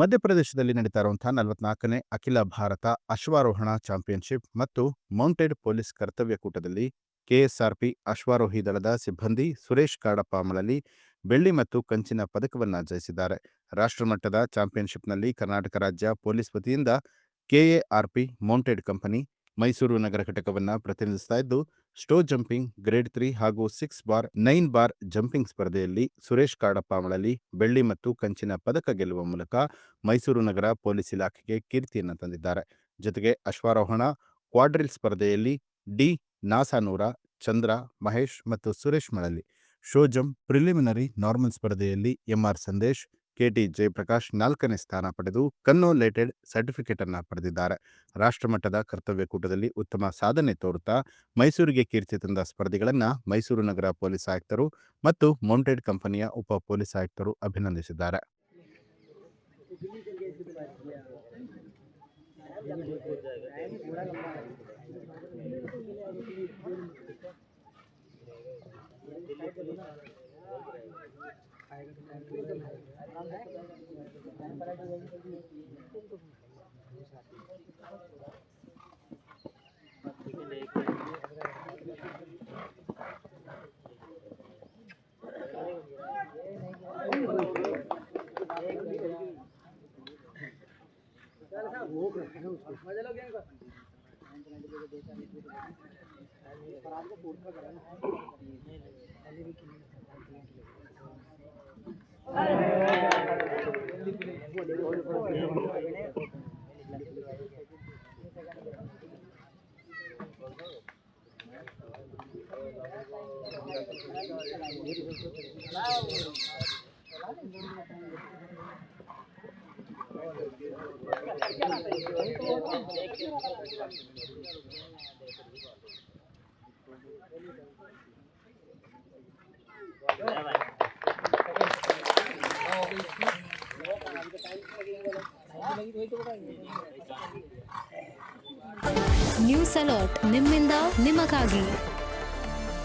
ಮಧ್ಯಪ್ರದೇಶದಲ್ಲಿ ನಡೀತಾ ಇರುವಂತಹ 44ನೇ ಅಖಿಲ ಭಾರತ ಅಶ್ವಾರೋಹಣ ಚಾಂಪಿಯನ್ಶಿಪ್ ಮತ್ತು ಮೌಂಟೆಡ್ ಪೊಲೀಸ್ ಕರ್ತವ್ಯ ಕೂಟದಲ್ಲಿ ಕೆಎಸ್ಆರ್ಪಿ ಅಶ್ವಾರೋಹಿ ದಳದ ಸಿಬ್ಬಂದಿ ಸುರೇಶ್ ಕಾಡಪ್ಪ ಅಮಳಲಿ ಬೆಳ್ಳಿ ಮತ್ತು ಕಂಚಿನ ಪದಕವನ್ನು ಜಯಿಸಿದ್ದಾರೆ. ರಾಷ್ಟ್ರಮಟ್ಟದ ಚಾಂಪಿಯನ್ಶಿಪ್ನಲ್ಲಿ ಕರ್ನಾಟಕ ರಾಜ್ಯ ಪೊಲೀಸ್ ವತಿಯಿಂದ ಕೆಎಆರ್ಪಿ ಮೌಂಟೆಡ್ ಕಂಪನಿ ಮೈಸೂರು ನಗರ ಘಟಕವನ್ನು ಪ್ರತಿನಿಧಿಸ್ತಾ ಇದ್ದು, ಸ್ಟೋ ಜಂಪಿಂಗ್ ಗ್ರೇಡ್ 3 ಹಾಗೂ 6 ಬಾರ್ 9 ಬಾರ್ ಜಂಪಿಂಗ್ ಸ್ಪರ್ಧೆಯಲ್ಲಿ ಸುರೇಶ್ ಕಾಡಪ್ಪ ಅಮಳಲಿ ಬೆಳ್ಳಿ ಮತ್ತು ಕಂಚಿನ ಪದಕ ಗೆಲ್ಲುವ ಮೂಲಕ ಮೈಸೂರು ನಗರ ಪೊಲೀಸ್ ಇಲಾಖೆಗೆ ಕೀರ್ತಿಯನ್ನು ತಂದಿದ್ದಾರೆ. ಜೊತೆಗೆ ಅಶ್ವಾರೋಹಣ ಕ್ವಾಡ್ರಿಲ್ ಸ್ಪರ್ಧೆಯಲ್ಲಿ ಡಿ ನಾಸಾನೂರ, ಚಂದ್ರ, ಮಹೇಶ್ ಮತ್ತು Suresh Malali, show jump preliminary normal ಸ್ಪರ್ಧೆಯಲ್ಲಿ ಎಂಆರ್ ಸಂದೇಶ್, ಕೆಟಿ ಜಯಪ್ರಕಾಶ್ 4ನೇ ಸ್ಥಾನ ಪಡೆದು ಕನ್ನೋಲೇಟೆಡ್ ಸರ್ಟಿಫಿಕೇಟ್ ಅನ್ನು ಪಡೆದಿದ್ದಾರೆ. ರಾಷ್ಟ್ರಮಟ್ಟದ ಕರ್ತವ್ಯ ಕೂಟದಲ್ಲಿ ಉತ್ತಮ ಸಾಧನೆ ತೋರುತ್ತಾ ಮೈಸೂರಿಗೆ ಕೀರ್ತಿ ತಂದ ಸ್ಪರ್ಧಿಗಳನ್ನು ಮೈಸೂರು ನಗರ ಪೊಲೀಸ್ ಆಯುಕ್ತರು ಮತ್ತು ಮೌಂಟೆಡ್ ಕಂಪನಿಯ ಉಪ ಪೊಲೀಸ್ ಆಯುಕ್ತರು ಅಭಿನಂದಿಸಿದ್ದಾರೆ. ನ್ಯೂಸ್ ಅಲರ್ಟ್ ನಿಮ್ಮಿಂದ ನಿಮಗಾಗಿ.